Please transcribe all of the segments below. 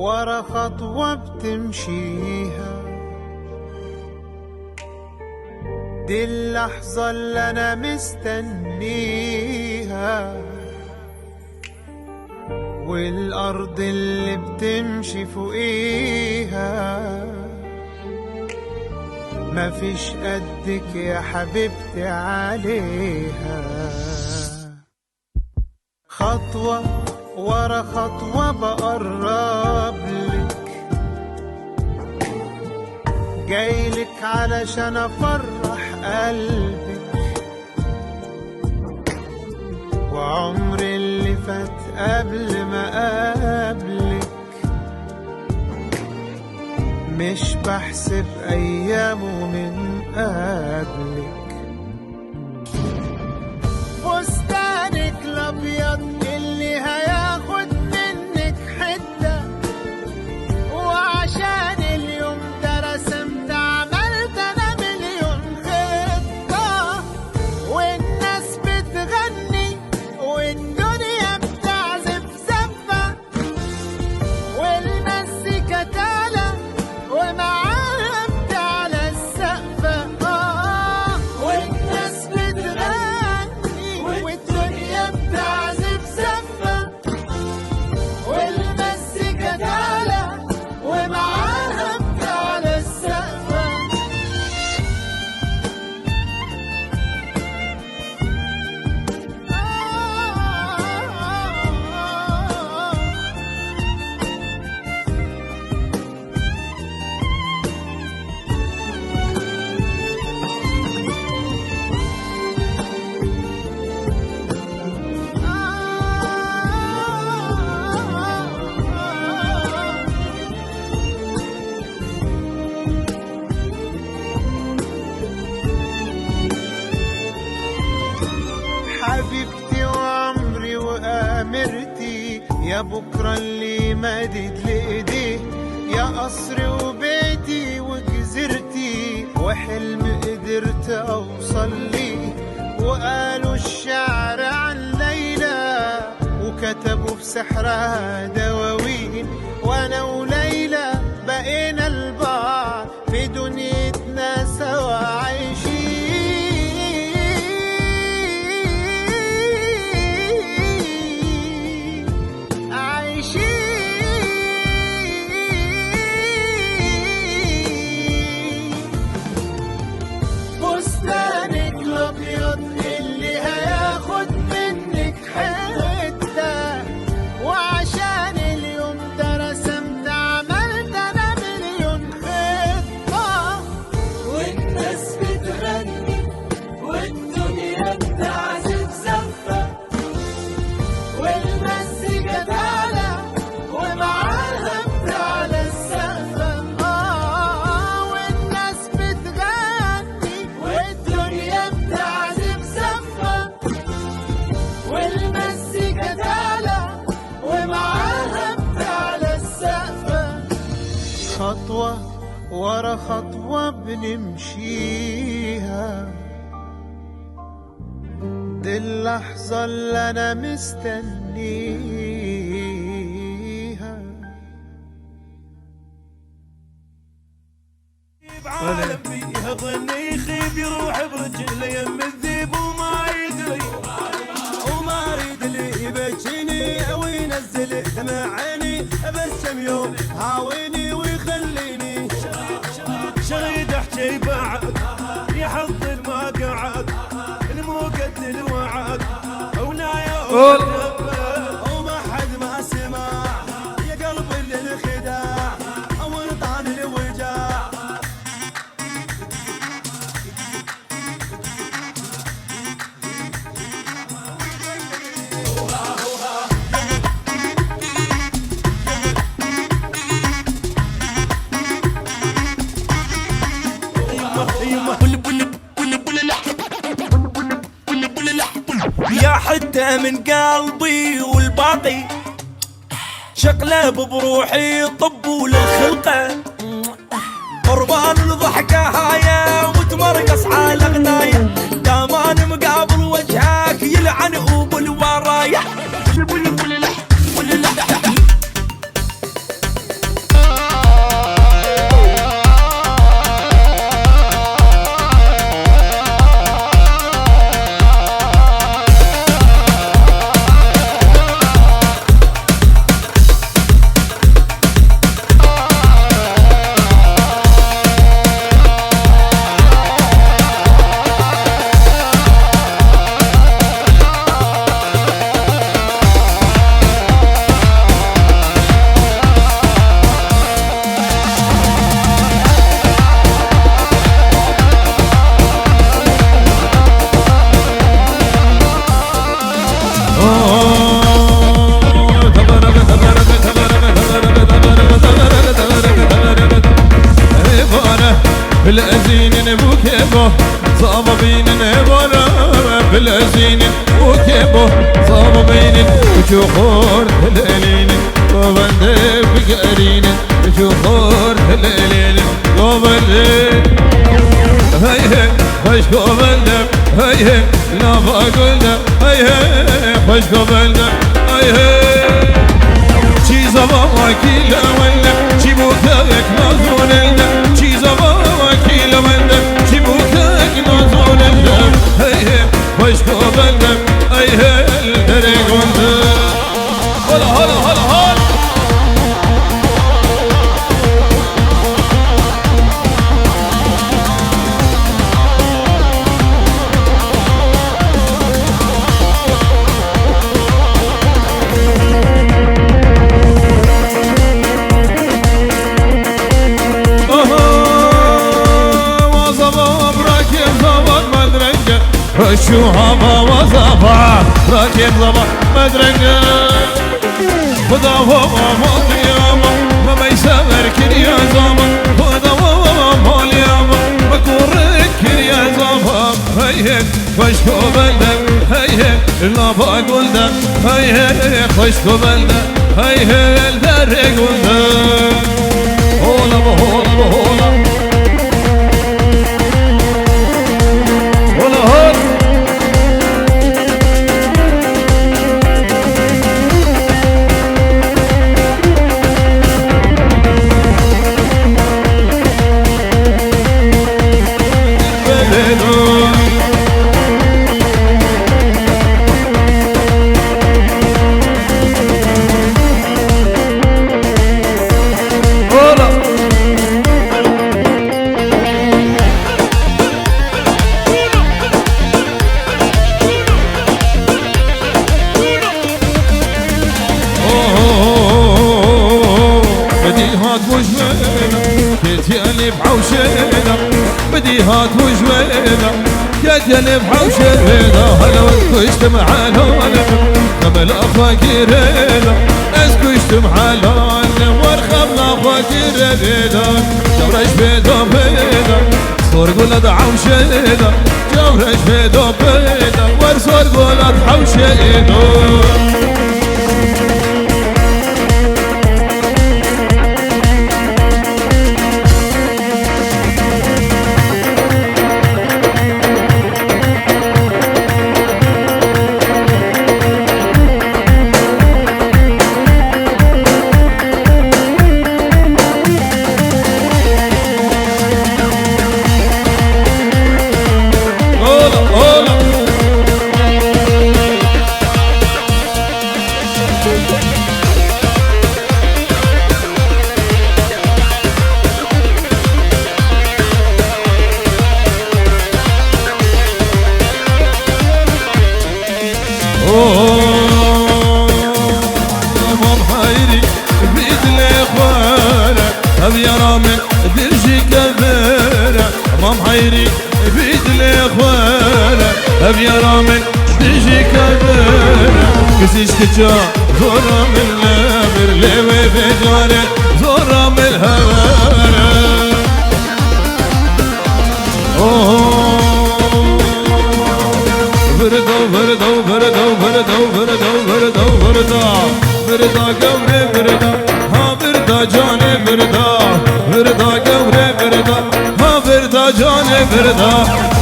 ورا خطوة بتمشيها، دي اللحظة اللي أنا مستنيها، والأرض اللي بتمشي فوقيها، مفيش قدك يا حبيبتي عليها. خطوة ورا خطوة بقربلك، جايلك علشان أفرح قلبك، وعمر اللي فات قبل ما قابلك مش بحسب أيامه من قبلك. فستانك الأبيض اللي هياخد منك حتة، وعشان اليوم ده رسمت عملت أنا مليون خطة، والناس بتغني والدنيا بتعزف زفة، والمزيكا تعلى ومعاها بتعلى السقفة، والناس بتغني والدنيا بتعزف زفة، والمزيكا تعلى ومعاها بتعلى السقفة. حبيبتي وعمري وآمرتي، يا بكرة اللي مدد لإيديه، يا قصري وبيتي وجزيرتي، وحلم قدرت أوصل ليه. وقالوا الشعر عن ليلى، وكتبوا في سحرها دواوين، وأنا وليلى بقينا لبعض في دنيتنا سوا عايشين. فستانك الأبيض اللي هياخد منك حتة، وعشان اليوم ده رسمت عملت أنا مليون خطة، والناس بتغني والدنيا بتعزف زفة، والمزيكا تعلى ومعاها بتعلى السقفة، والناس بتغني والدنيا بتعزف زفة، والمزيكا تعلى ومعاها بتعلى السقفة. خطوة ورا خطوة بنمشيها، دي اللحظة اللي أنا مستنيها. بعالم فيها ظن يخيب يروح برجله يم الذيب وما يدري، وما اريد اللي يبكيني او ينزل دمع عيني، ابسم يوم هاويني ويخليني شغيد احكي بعد يحض ما قعد الموقد الوعد ولا يوم وما حد ما سمع يا قلبي للخداع او طعن الوجاع. يا حتى من قلبي والباقي شقلب بروحي طب وللخلقه، قربان الضحكه هايه ومتمرقص على غنايه، دامان مقابل وجهك يلعن وبالورايا. وكيبه صاببين نبولا بالأزين وكيبه صاببين وشخور هلالين وبندب قارين وشخور هلالين وبندب هاي هاي خشكو بندب هاي هاي لا بقولنا هاي هاي خشكو بندب هاي هاي چی زبان وکیل منده چی بوکک نازوننده چی زبان وکیل منده چی بوکک نازوننده هی هی خوشکو بنده ای هی دره گنده هلا هلا هلا هلا شو هوا وزفا راكب ضبا مدرقة خذا هو مال ياما ما يسافر كل يا زمان خذا هو مال ياما بكورك يا زمان هي هي خشكو بلدك هي هي لا بقول لك هي هي خشكو بلدك هي هي الدرق ولدك هولا بهولا بهولا بديهات وجوينا يا جنب حوشينا هلا وكشت معانا قبل افاكيرنا اسكشت معانا وارخبنا فاكيرنا جورش بيدو بينا صور قولة حوشينا جورش بيدو بينا وارصور قولة حوشينا يا رامي تجي كبيرة كسيش كجا زورا من نابر ليوي بجارة زورا من الهوارة بردو بردو بردو بردو بردو بردو بردا بردا قوري بردا ها بردا جاني بردا بردا قوري بردا ها بردا جاني بردا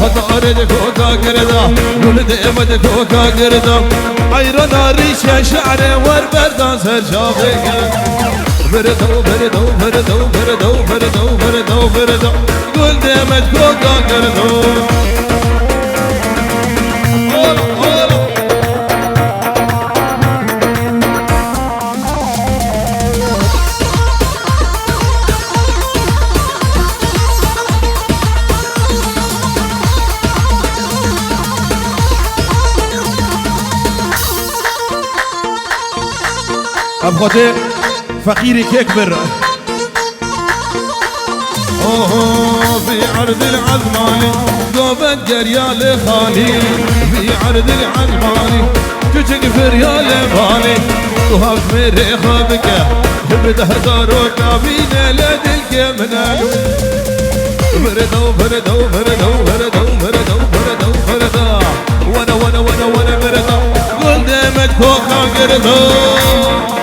خطارد كوكا قردا ولد امد كوكا قردا عيرنا ريشة شعري وربردا سر شافيك بردو بردو بردو بردو بردو بردو بردو ولد امد كوكا قردا أبغى فقيري كيكبر في عرض العزماني قوبت قريال خالي في عرض العزماني كجك في ريال بالي وهاف مريخ بك جبت هزار وكابين لدلك منالو بردا وبردا وبردا وبردا وبردا وبردا وبردا وانا بردا قدامك كوخا قردا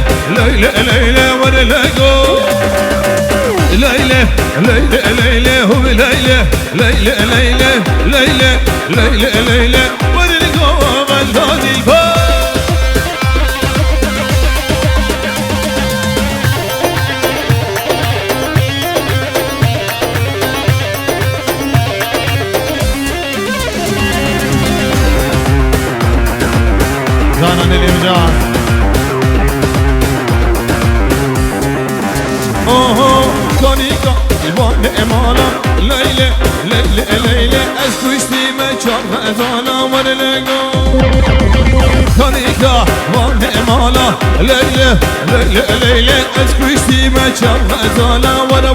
ليلى وانا لاقو ليلى هو ليلى وانا لاقو غلاني الفار جانا للإمجاد كونيكا الوان امالا ليلى اسكوشتي ما شاف ازالا وانا لاقو كونيكا وان امالا ليلى اسكوشتي ما شاف ازالا وانا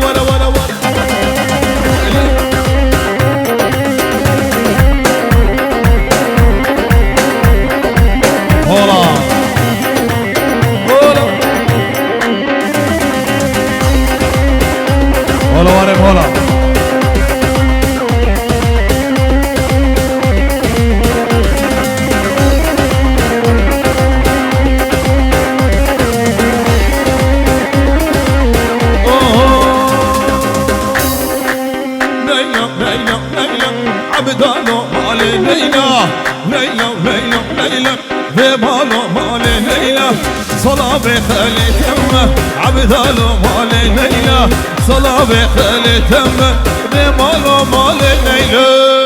هلا عبدالو مالي ليلى هبالو مالي ليلى صلابي خلي تمه عبدالو مالي ليلى صلابي خلي تمه هبالو مالي ليلى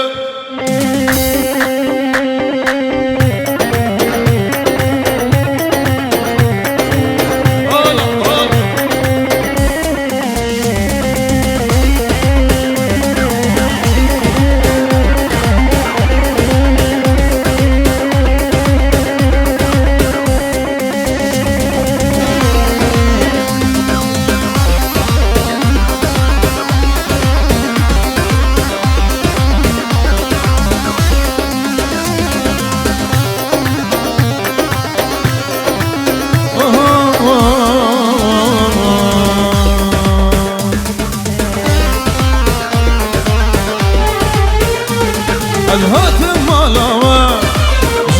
الهاتم مالاوه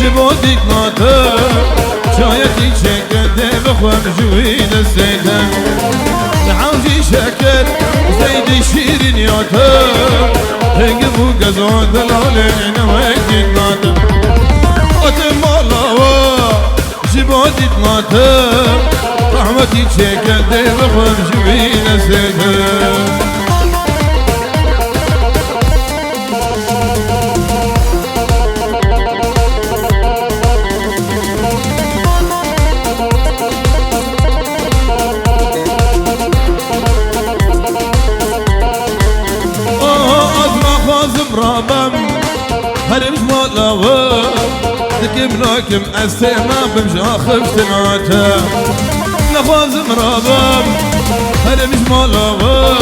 جبوديك ناته شايتي شكده بخوام جويد السيدة نعوجي شكر زيد شيرين ياته هنقبو قزود العلين ويكيك ناته هاتم مالاوه جبوديك ناته رحمتي شكده بخوام جويد السيدة برابم هرمش مالاوه ذكم ناكم استيما بمشا خفتناته نخواز مرابم هرمش مالاوه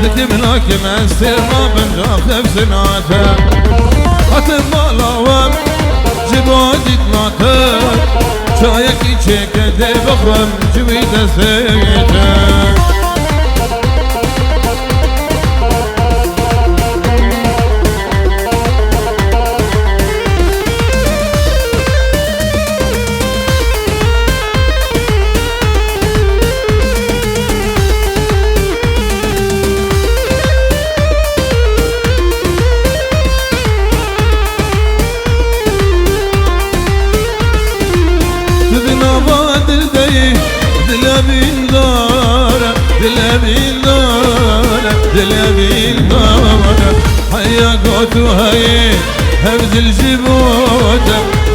ذكم ناكم استيما بمشا خفتناته هاتم مالاوه جبادي تناته شايكي شكده بخرم جويد سيته دلابين دار دلبي دامنا هيا قوتو هيا هبد الجبوت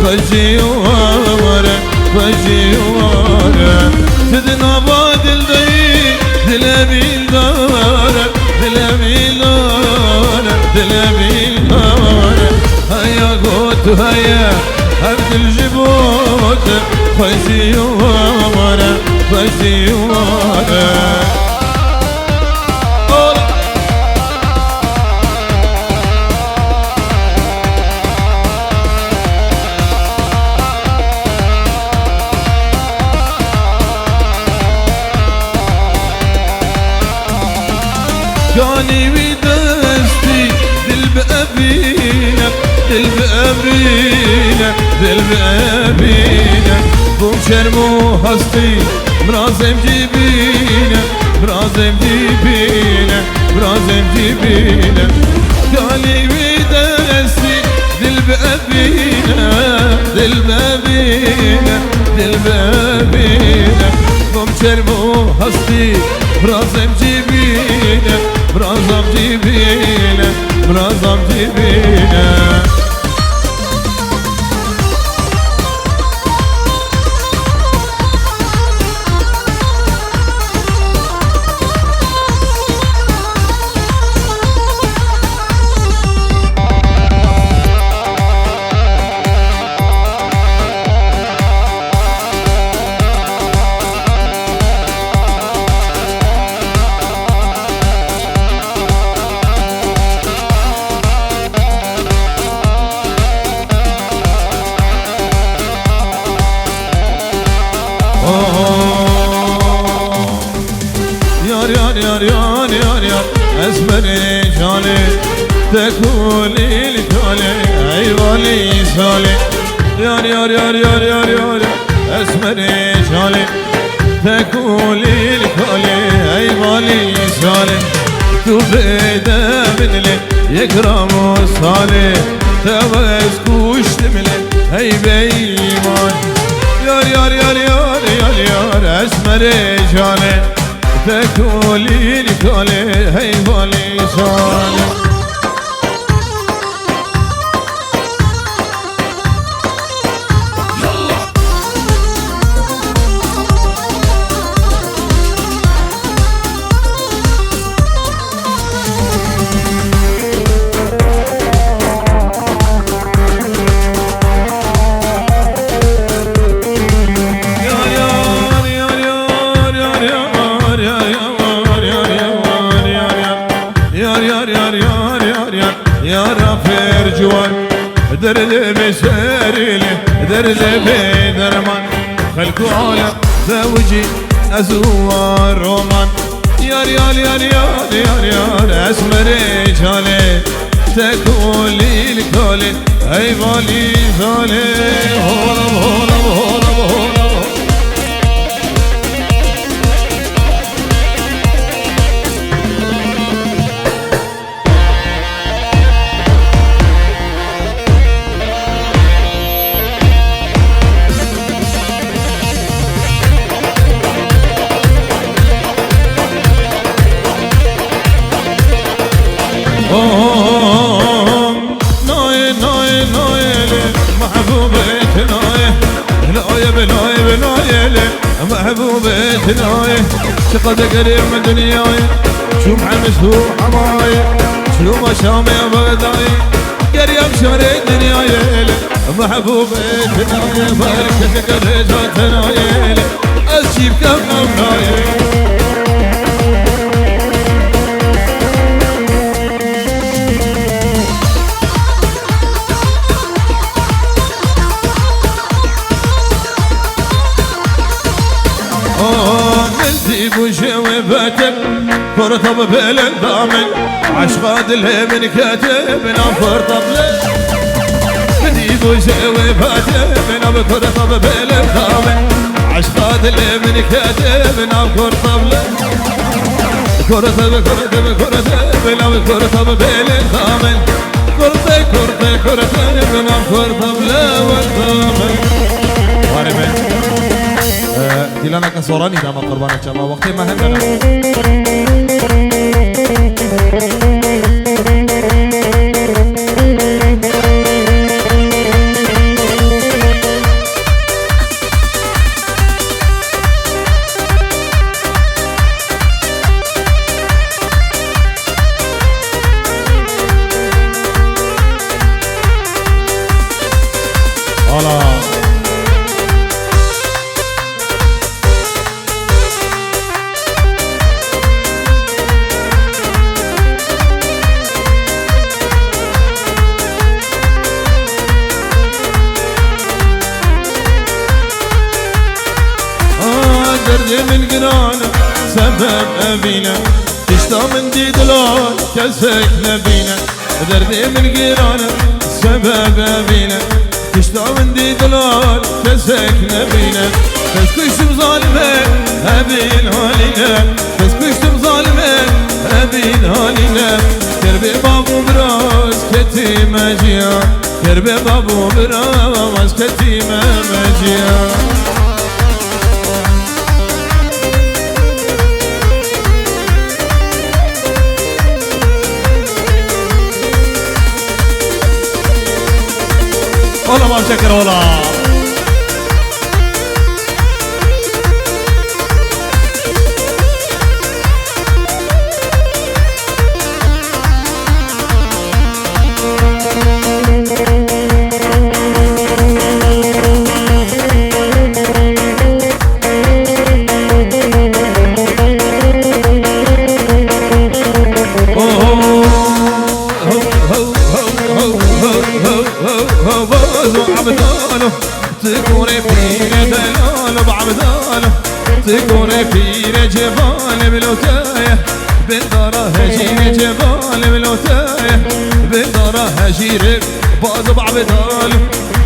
خشي وامرة خشي وامرة تدنا باد الدي دلبي دامنا دلبي دامنا دلبي دامنا هيا قوتو هيا هبد الجبوت خشي وامرة خشي وامرة كاني بدستي دل بأبينا دل بأبينا دل بأبينا بوم شرمو هستي برازم جيبينا برازم جيبينا برازم جيبينا كاني بدستي دل بأبينا دل بأبينا دل بأبينا بوم شرمو هستي برازم جيبينا برازم جيبينا برازم جيبينا يار يار يار يار يار يار اسمري جالي تكولي لجالي عيوالي سالي يار يار يار يار يار يار اسمري جالي تكولي لجالي عيوالي سالي تبدا من لي يكرم صالي تبس كوش تملي هي بيمان يار يار يار يار يار يار اسمري جالي تكولي لكولي هي بالي صالي يا رافر جوان درد بسريلي درد بدرمان خلقو عالم زوجي أزوار رومان يار يار يار يار يار يار اسمري جالي تكولي لكولي هي بالي زالي هولم هولم هولم هولم ناي ناي ناي محبوبة ناي ناي بناي بناي محبوبة ناي شقد قريب من دنياي شو محمس هو حماي شو ما شامي بغداي قريب شاري دنياي محبوبة ناي بارك قريجات ناي أسجيب كم ناي وشوي باتك فرطب بالدامن عشقاد الهمن كاتب نفر طبله بديب وشوي باتك فرطب بالدامن عشقاد الهمن كاتب نفر طبله كرتب كرتب كرتب كرتب بالدامن كرتب كرتب كرتب نفر طبله والدامن ديلانا كسوراني داما قربانة شما وقتي ما هندنا دردي من قرانه سبب أبينا تشتى من دي دلال كسك نبينا دردي من قرانه سبب أبينا تشتى من دي دلال كسك نبينا بس كشتم ظالمة أبين هالينا بس كشتم ظالمة أبين هالينا كربي بابو براس كتيمة جيا كربي بابو براس كتيمة مجيا والله ما بشكر والله تكوني فينا دلال بعبداله تكوني فينا جبال بلوتايه بالداره هجير جبال بلوتايه بالداره هجير باز بعبداله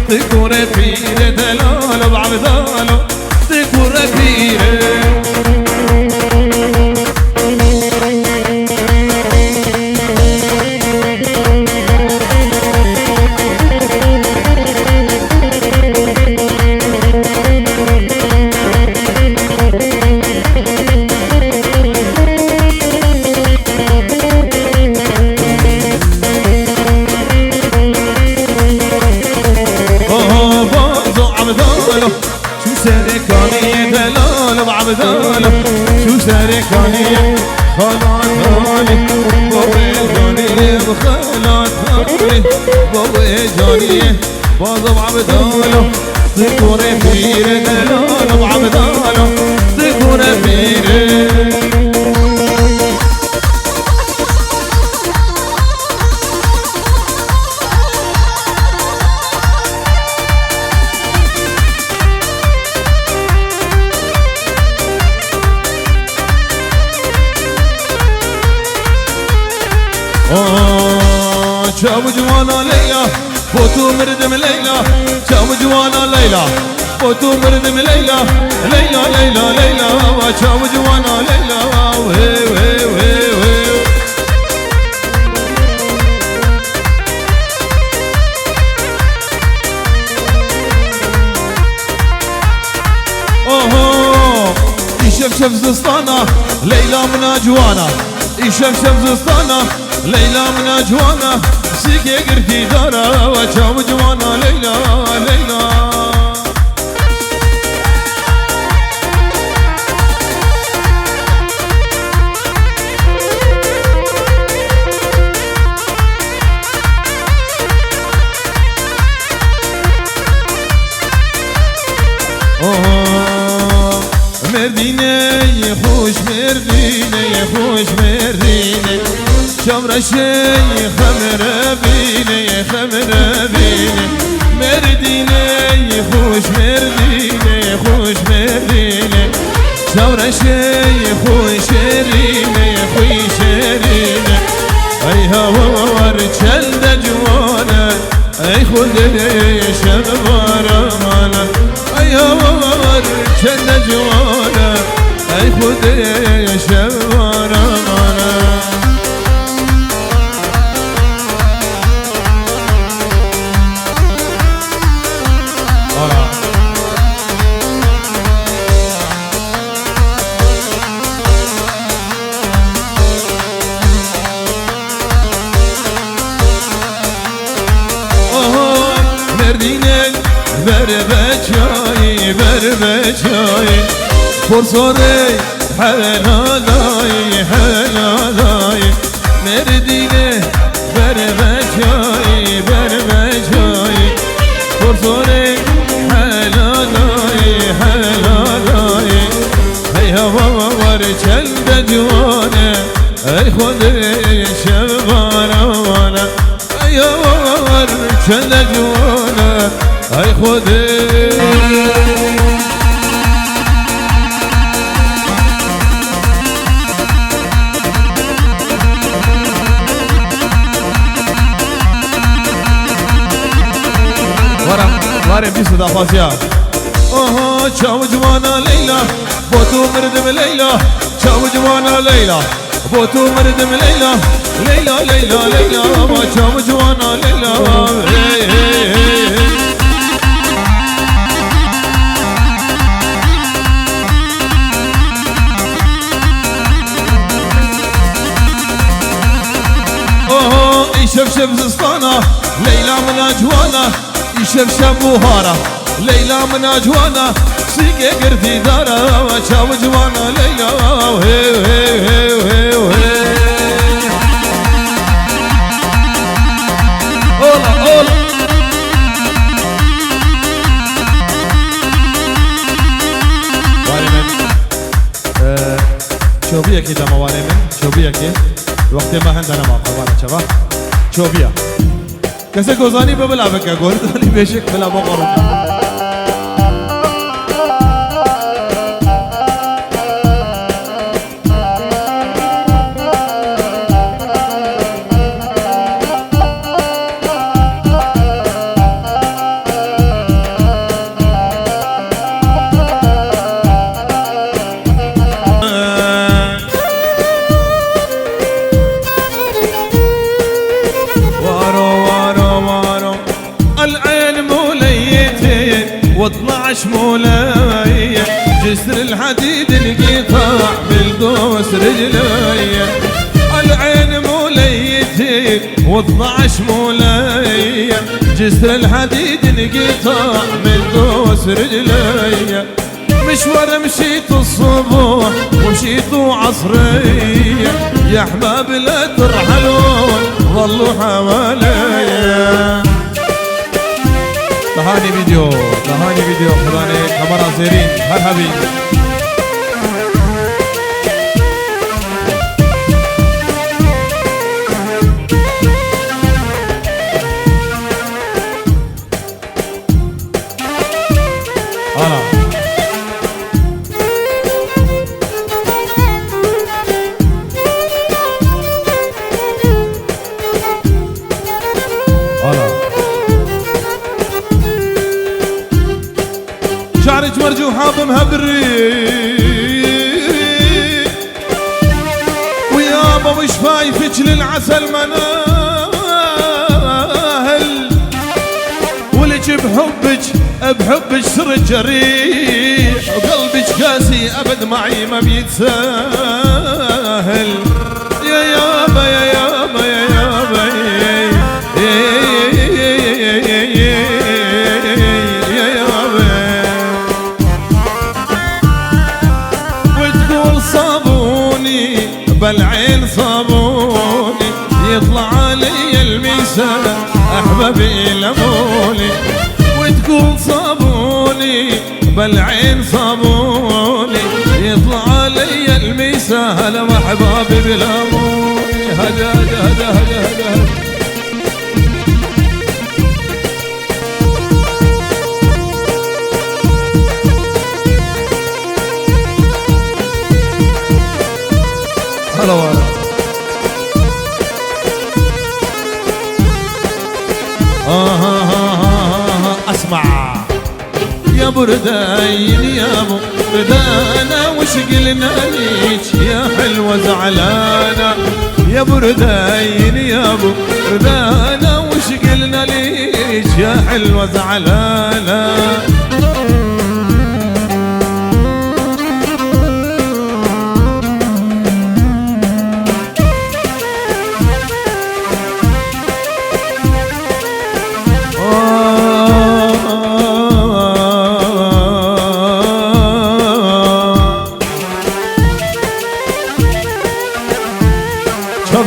تكوني فينا دلال بعبداله تكوني فينا بعبداله شو سركانية خلات هاني بابي جانية بخلات هاني بابي جانية باز بعبداله تكوني فيري دلال بعبداله تكوني فيري شاب جوانا ليلى فوتو مردم ليلى شاب جوانا ليلى فوتو مردم ليلى ليلى ليلى ليلى شاب جوانا ليلى وي وي وي وي اوه يشفشف زستانا ليلى من اجوانا يشفشف زستانا ليلى من اجوانا سيكي قرتي دارا وشاب جوانا ليلى ليلى مرديني خوش مرديني خوش مرديني شمر شي خمر بيني خمر بيني مرديني خوش مرديني خوش مرديني شمر شي خوش ريني خوش ريني اي هوار چند جوانا اي خود شبوار مانا اي هوار چند جوانا اي خود شبوار مانا بربچای بربچای پرسوری حلالای حلالای مردینه بربچای بربچای پرسوری حلالای حلالای ای هوا ور چند جوانه ای خود شب بارانه ای هوا ور چند جوانه ای خود وارم بیست دفاسیا آها چاو جوانا لیلا با تو مردم لیلا چاو جوانا لیلا با تو مردم لیلا لیلا لیلا لیلا با چاو جوانا لیلا هی هی هی آها ای شب زستانا لیلا من جوانا ای شب بوهارا ليلى من أجوانا سيقي قرتي دارا وشاو جوانا ليلى وهي وهي وهي وهي وهي أولا أولا وارمن شوبيا كده ما وارمن شوبيا كده وقت ما عندنا ما قربان شباب شوبيا كسر گوزانی ببلا بکه گوردانی بشک بلا بقرب و12 مولاي جسر الحديد القطاع بالقوس رجلي العين موليتي و12 مولاي جسر الحديد القطاع بالقوس رجلي مشوار مشيت الصبح ومشيت عصرية يا احباب لا ترحلون ظلوا حواليا تهاني فيديو خداني كاميرا زيرين هرهبي شعرك مرجوحة بمهبري ويابا مش فايفك للعسل مناهل ولك بحبك سر الجريح وقلبك قاسي ابد معي ما بيتساهل يا يابا يا يابا يا يابا بالعين صابوني يطلع علي الميسان احبابي لموني وتقول صابوني بالعين صابوني يطلع علي الميسان احبابي بلموني هدا هدا هدا هدا هدا هلا والله اسمع يا بردين يا بردانة وش قلنا ليش يا حلوة زعلانة يا بردين يا بردانة وش قلنا ليش يا حلوة زعلانة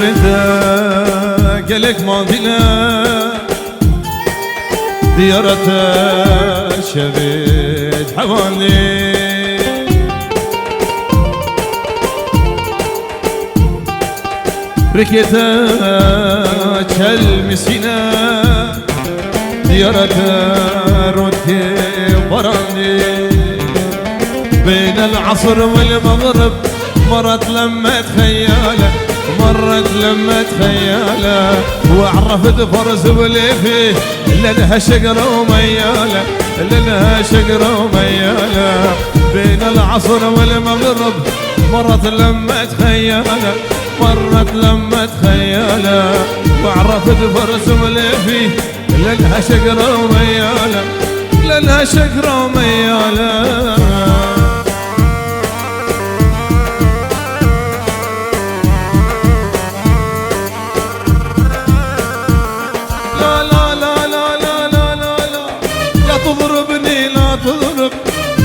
بنتك قالك ما بلا ديارتك شبيت حوالي ركيتك المسكينة ديارتك ردي براني بين العصر والمغرب مرت لما تخياله مرت لما تخياله وعرفت فرس وليفي لها شقرة ومياله لها شقرة ومياله بين العصر والمغرب مرت لما تخياله مرت لما تخياله وعرفت فرس وليفي لها شقرة ومياله لها شقرة ومياله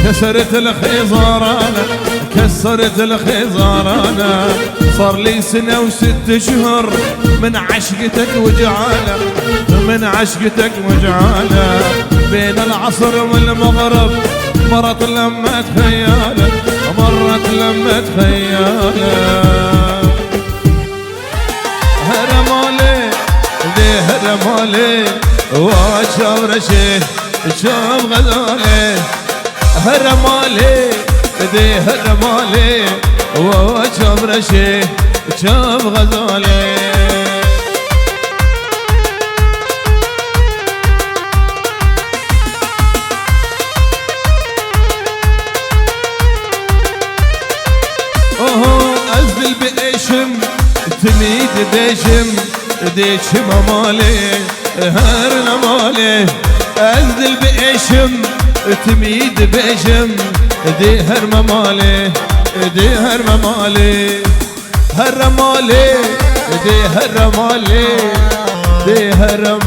كسرت الخيزار انا كسرت الخيزار انا صار لي سنة وست شهور من عشقتك وجعانة من عشقتك وجعانة بين العصر والمغرب مرت لما تخيالة مرت لما تخيالة هرمالي ذي هرمالي واشوف رشيه شوف غزالي هرمالي ذي هرمالي وشوف رشيه شوف غزالي اوه ازل باشم تميد ديشم ديشم مالي هرنا مالي ازل باشم تميد باشم دي هرم مالي دي هرم مالي هرم مالي دي هرم مالي دي هرم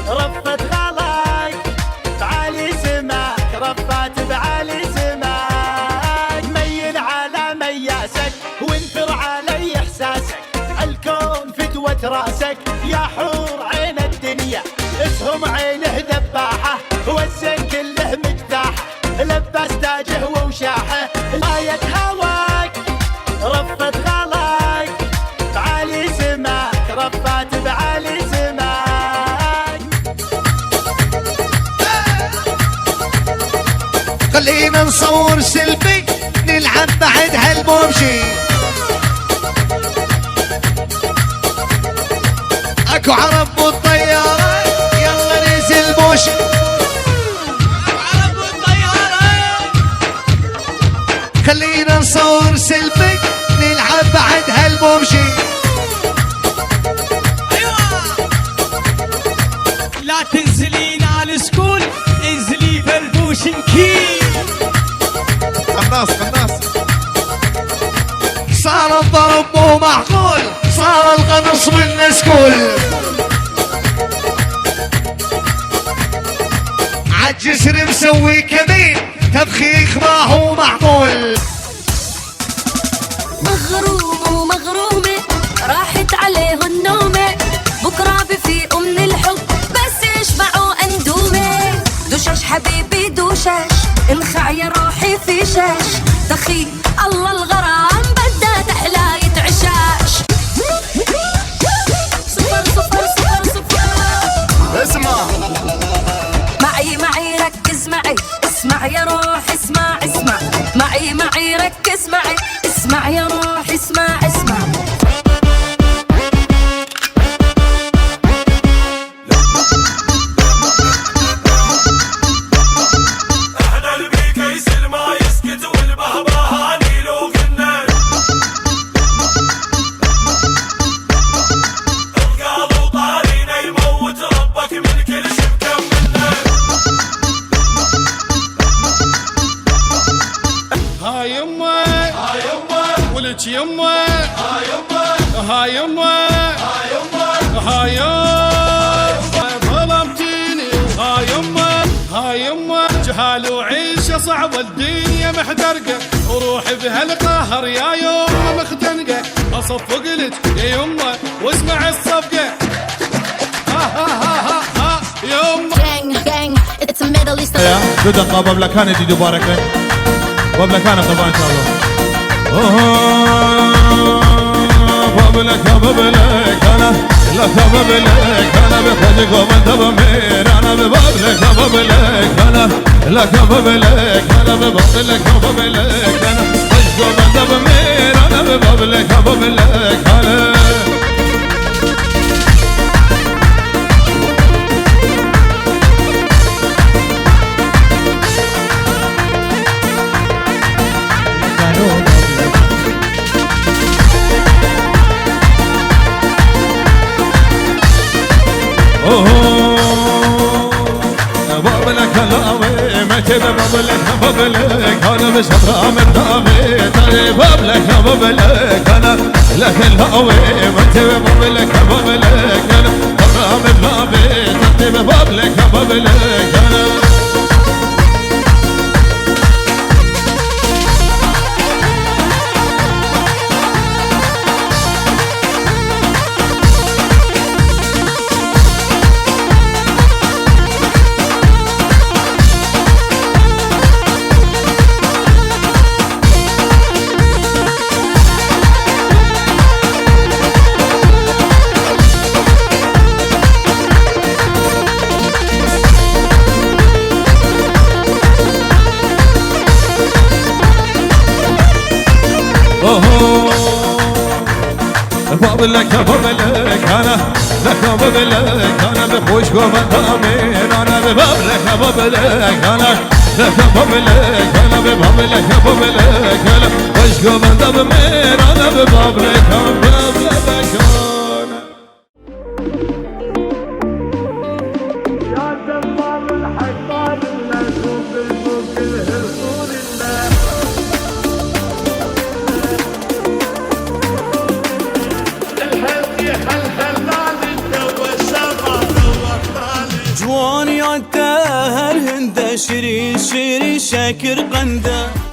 رفت خلاك بعلي سماك رفت بعلي سماك ميل على مياسك وانثر علي احساسك الكون فدوة راسك يا حور عين الدنيا اسهم عينه دباحة والزين كله مجتاحة لباس تاجه ووشاحه آية هواك رفت خلاك بعلي سماك رفت بعلي سماك خلينا نصور سيلفي نلعب بعد هالمومشي اكو عرب بالطيارة يلا ننزل بوشي اكو عرب بالطيارة خلينا نصور سيلفي نلعب بعد هالمومشي لا تنزلين على السكول انزلي فرفوشنكي قناص قناص صار الضرب مو معقول صار القنص من السكول عالجسر مسوي كمين تبخيخ ما هو معقول مغروم ومغرومة راحت عليه النومة بكرة بفيقوا من الحب بس يشبعوا أندومة دوشاش حبيبي دوشاش انخع يا روحي في شاش دخيل الله الغرام بدها تحلى يتعشاش صفر صفر صفر صفر اسمع معي ركز معي اسمع يا روح اسمع اسمع معي ركز معي اسمع يا روح اسمع اسمع احنا اللي بيكيس ما يسكت والبهبهاني لو قلنا القالوا طارينا يموت ربك من كل شبكة منا هاي يمه هاي يمه ولك يمه هاي يمه هاي يمه هاي يمه هاي يمه ظلمتيني هاي يمه هاي يمه جهال وعيسى وش صعب الدنيا محترقة وروح بهالقهر يا يوم مختنقة اصفق لك يا يمه واسمع الصفقة ها ها ها ها يمه Gang, gang, it's a Middle Eastern يا بدقة بابلكانة دي دوبارك بابلكانة طبعا ان شاء الله بابلك بابلك انا لك بابلك انا بخرجك وانت بمير انا ببابلك بابلك انا لك بابلك انا ببابلك بابلك انا خرجك وانت بمير انا ببابلك بابلك انا بابلك لاوي متى بابلك انا مش هضرب الدامي ترى بابلك بابلك انا لك لاوي متى بابلك انا هضرب الدامي ترى بابلك انا بابلك انا لك بابلك انا بخوش وبدامين انا ببابلك انا لك بابلك انا ببابلك انا خوش وبدامين انا ببابلك انا يا دمام الحيطان المنسوب بالفوق الهرسول الله جوان يا تاهر هنده شيرين شاكر قنده